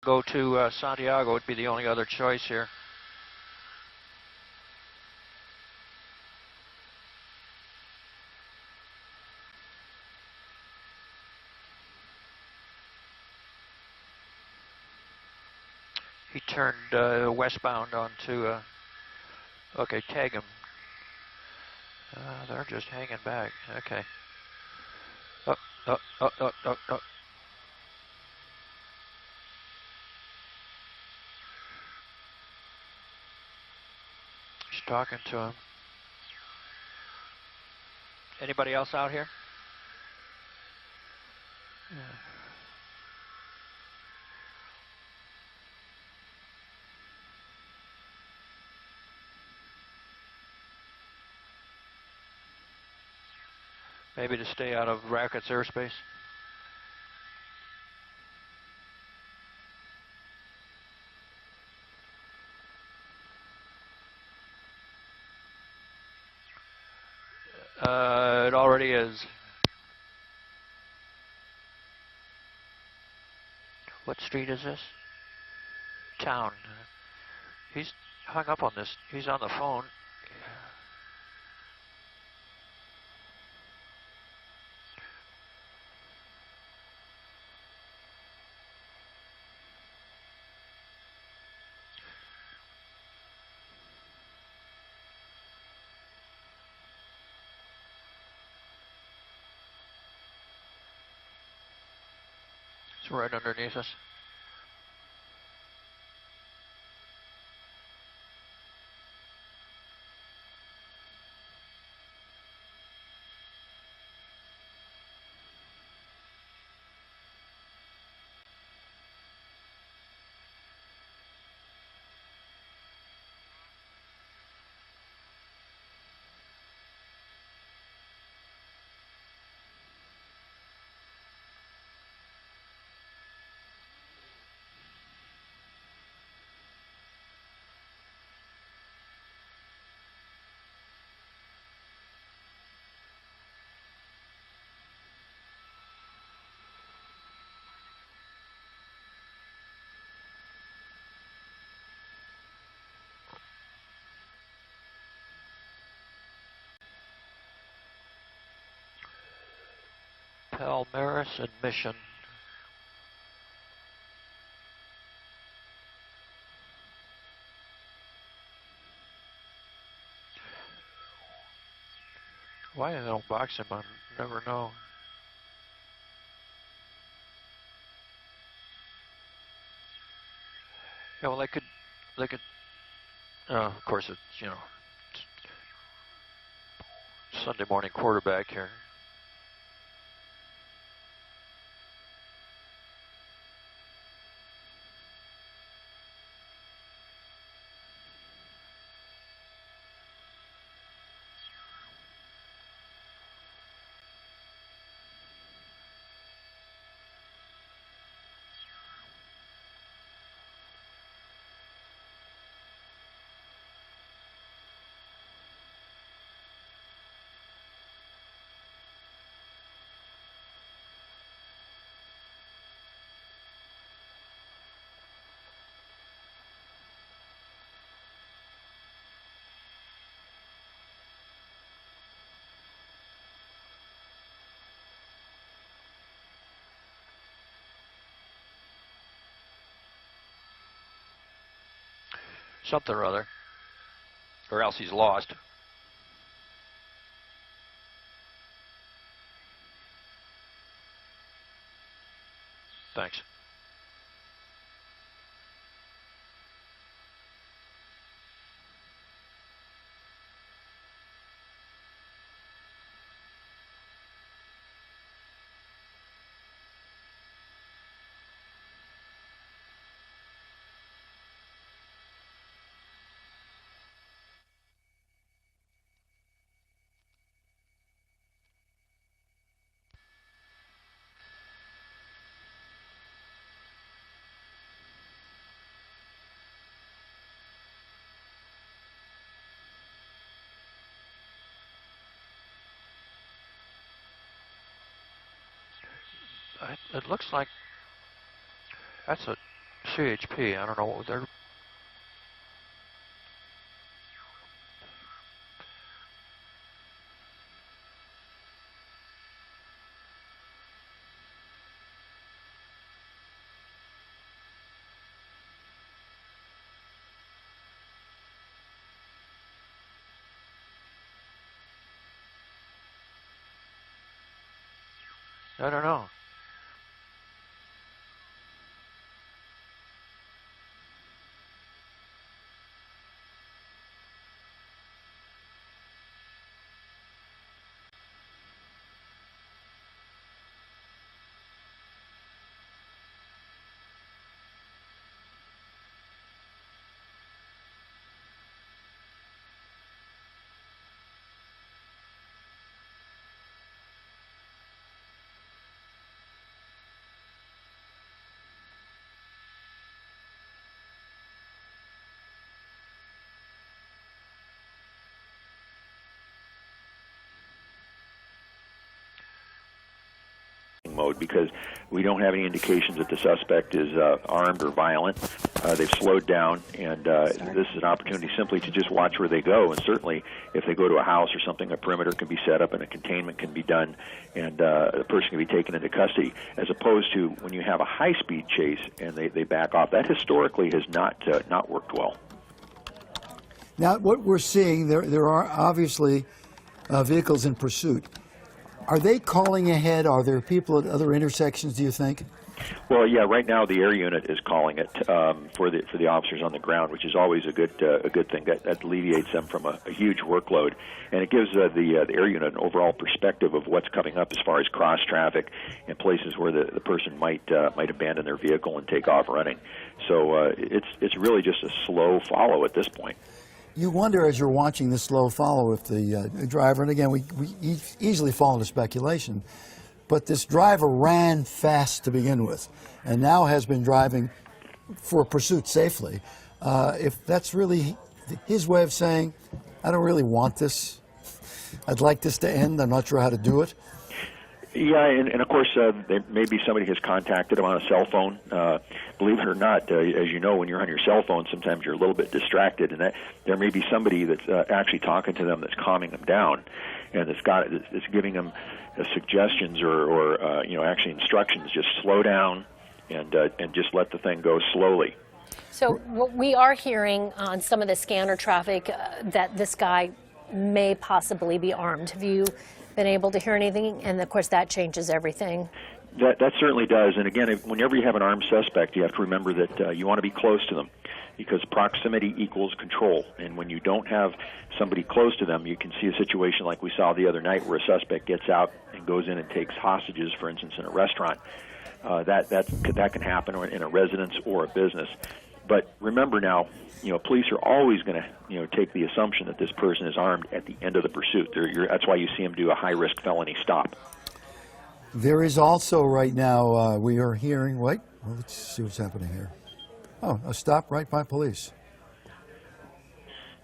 go to Santiago would be the only other choice here. He turned westbound onto, okay, tag him. They're just hanging back. Okay. Oh. He's talking to him. Anybody else out here? Yeah. Maybe to stay out of Racket's airspace. It already is. What street is this? Town. He's hung up on this. He's on the phone. It's right underneath us. Palmaris and Mission. Why they don't box him, I never know. Yeah, well, they could, of course, it's, you know, Sunday morning quarterback here. Something or other, or else he's lost. Thanks. It looks like that's a CHP. I don't know what they're. I don't know. Mode because we don't have any indications that the suspect is armed or violent. They've slowed down, and this is an opportunity simply to just watch where they go. And certainly, if they go to a house or something, a perimeter can be set up and a containment can be done, and the person can be taken into custody. As opposed to when you have a high-speed chase and they back off. That historically has not worked well. Now, what we're seeing, there are obviously vehicles in pursuit. Are they calling ahead? Are there people at other intersections, do you think? Well, yeah. Right now, the air unit is calling it for the officers on the ground, which is always a good thing. That alleviates them from a huge workload, and it gives the air unit an overall perspective of what's coming up as far as cross traffic and places where the person might abandon their vehicle and take off running. So it's really just a slow follow at this point. You wonder as you're watching this slow follow if the driver, and again, we easily fall into speculation, but this driver ran fast to begin with and now has been driving for a pursuit safely. If that's really his way of saying, I don't really want this, I'd like this to end, I'm not sure how to do it. Yeah, and of course, maybe somebody has contacted him on a cell phone. Believe it or not, as you know, when you're on your cell phone, sometimes you're a little bit distracted, and that there may be somebody that's actually talking to them that's calming them down, and it's giving them suggestions or actually instructions. Just slow down and just let the thing go slowly. So what we are hearing on some of the scanner traffic that this guy may possibly be armed. Have you been able to hear anything? And of course that changes everything. That certainly does. And again, whenever you have an armed suspect, you have to remember that you want to be close to them because proximity equals control. And when you don't have somebody close to them, you can see a situation like we saw the other night where a suspect gets out and goes in and takes hostages, for instance, in a restaurant. That can happen in a residence or a business. But remember now, police are always going to, take the assumption that this person is armed at the end of the pursuit. That's why you see them do a high-risk felony stop. There is also right now, we are hearing, let's see what's happening here. Oh, a stop right by police.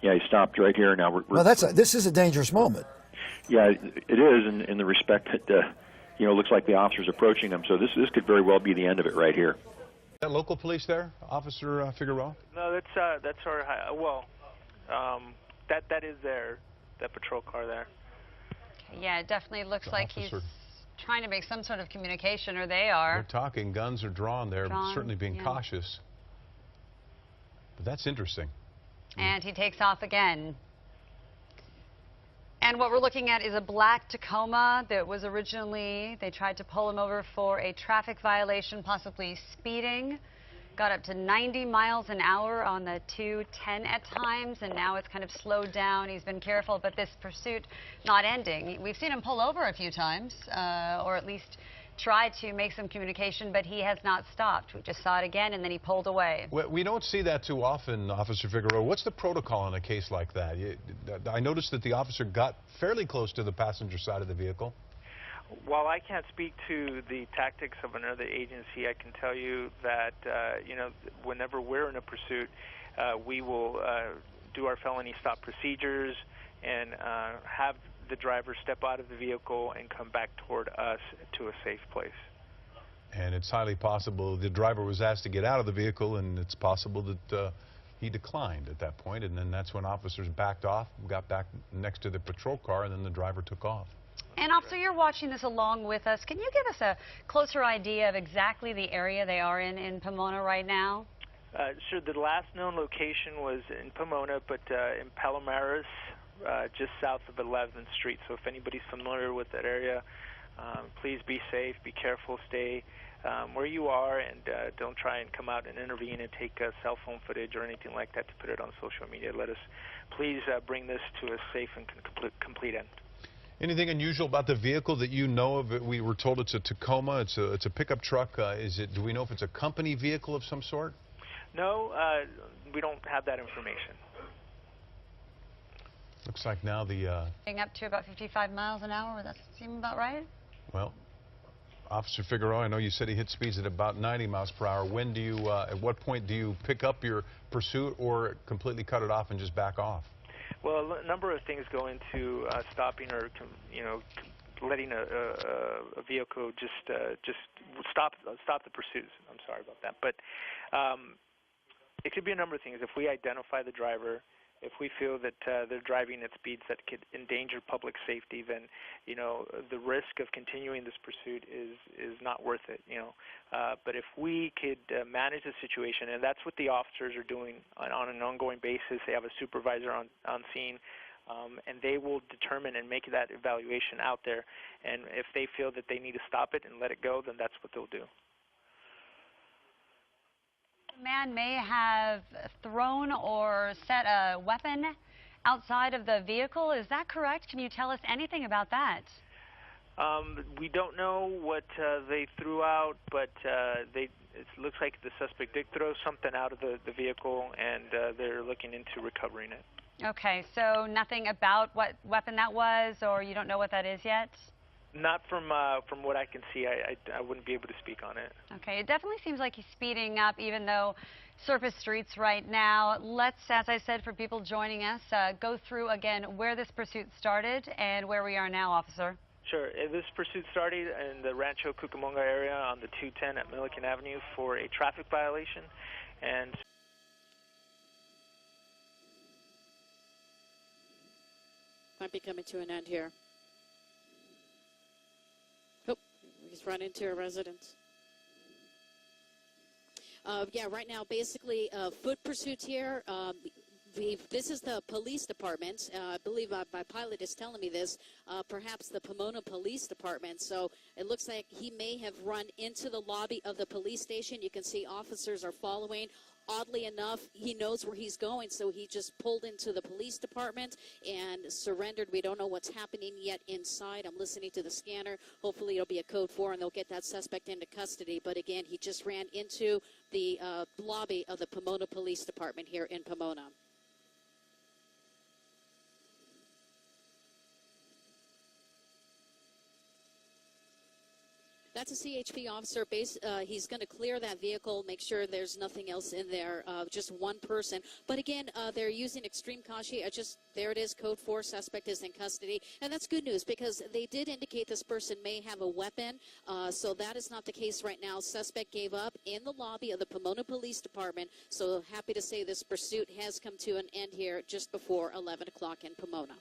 Yeah, he stopped right here. Now this is a dangerous moment. Yeah, it is in the respect that, looks like the officer's approaching him. So this could very well be the end of it right here. Is that local police there, Officer Figueroa? No, that's our that is there, that patrol car there. Yeah, it definitely looks like he's trying to make some sort of communication, or they are. They're talking, guns are drawn. They're certainly being cautious. But that's interesting. And he takes off again. And what we're looking at is a black Tacoma that was originally, they tried to pull him over for a traffic violation, possibly speeding. Got up to 90 miles an hour on the 210 at times, and now it's kind of slowed down. He's been careful, but this pursuit not ending. We've seen him pull over a few times, or at least try to make some communication, but he has not stopped. We just saw it again, and then he pulled away. Well, we don't see that too often, Officer Figueroa. What's the protocol in a case like that? I noticed that the officer got fairly close to the passenger side of the vehicle. While I can't speak to the tactics of another agency, I can tell you that, whenever we're in a pursuit, we will do our felony stop procedures and have the driver step out of the vehicle and come back toward us to a safe place. And it's highly possible the driver was asked to get out of the vehicle, and it's possible that he declined at that point, and then that's when officers backed off, got back next to the patrol car, and then the driver took off. And officer, you're watching this along with us. Can you give us a closer idea of exactly the area they are in Pomona right now? Sure. The last known location was in Pomona, but in Palomares, just south of 11th Street. So if anybody's familiar with that area, please be safe, be careful, stay where you are, and don't try and come out and intervene and take cell phone footage or anything like that to put it on social media. Let us please bring this to a safe and complete end. Anything unusual about the vehicle that you know of? We were told it's a Tacoma. It's a pickup truck. Do we know if it's a company vehicle of some sort? No, we don't have that information. Looks like now the... Up to about 55 miles an hour. Would that seem about right? Well, Officer Figueroa, I know you said he hit speeds at about 90 miles per hour. When do you, at what point do you pick up your pursuit or completely cut it off and just back off? Well, a number of things go into stopping or, letting a vehicle just stop the pursuit. I'm sorry about that, but it could be a number of things. If we identify the driver, if we feel that they're driving at speeds that could endanger public safety, then the risk of continuing this pursuit is not worth it. But if we could manage the situation, and that's what the officers are doing on an ongoing basis. They have a supervisor on scene, and they will determine and make that evaluation out there. And if they feel that they need to stop it and let it go, then that's what they'll do. The man may have thrown or set a weapon outside of the vehicle. Is that correct? Can you tell us anything about that? We don't know what they threw out, but it looks like the suspect did throw something out of the vehicle, and they're looking into recovering it. Okay, so nothing about what weapon that was, or you don't know what that is yet? Not from what I can see. I wouldn't be able to speak on it. Okay, it definitely seems like he's speeding up, even though surface streets right now. Let's, as I said, for people joining us, go through again where this pursuit started and where we are now, officer. Sure. This pursuit started in the Rancho Cucamonga area on the 210 at Milliken Avenue for a traffic violation, and might be coming to an end here. Oh, he's run into a residence. Yeah, right now, basically, foot pursuits here. This is the police department. I believe my pilot is telling me this. Perhaps the Pomona Police Department. So it looks like he may have run into the lobby of the police station. You can see officers are following. Oddly enough, he knows where he's going, so he just pulled into the police department and surrendered. We don't know what's happening yet inside. I'm listening to the scanner. Hopefully it'll be a code 4 and they'll get that suspect into custody. But again, he just ran into the lobby of the Pomona Police Department here in Pomona. That's a CHP officer. He's going to clear that vehicle, make sure there's nothing else in there, just one person. But again, they're using extreme caution. There it is, code 4, suspect is in custody. And that's good news because they did indicate this person may have a weapon. So that is not the case right now. Suspect gave up in the lobby of the Pomona Police Department. So happy to say this pursuit has come to an end here just before 11 o'clock in Pomona.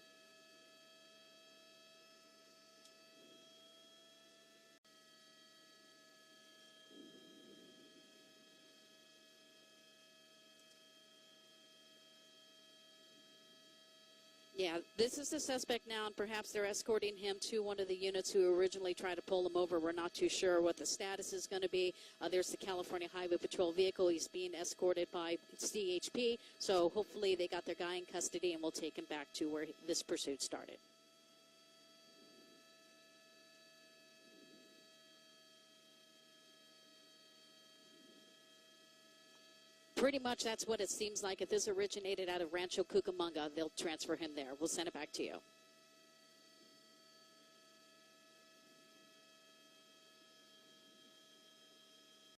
Yeah, this is the suspect now, and perhaps they're escorting him to one of the units who originally tried to pull him over. We're not too sure what the status is going to be. There's the California Highway Patrol vehicle. He's being escorted by CHP, so hopefully they got their guy in custody and we'll take him back to where this pursuit started. Pretty much that's what it seems like. If this originated out of Rancho Cucamonga, they'll transfer him there. We'll send it back to you.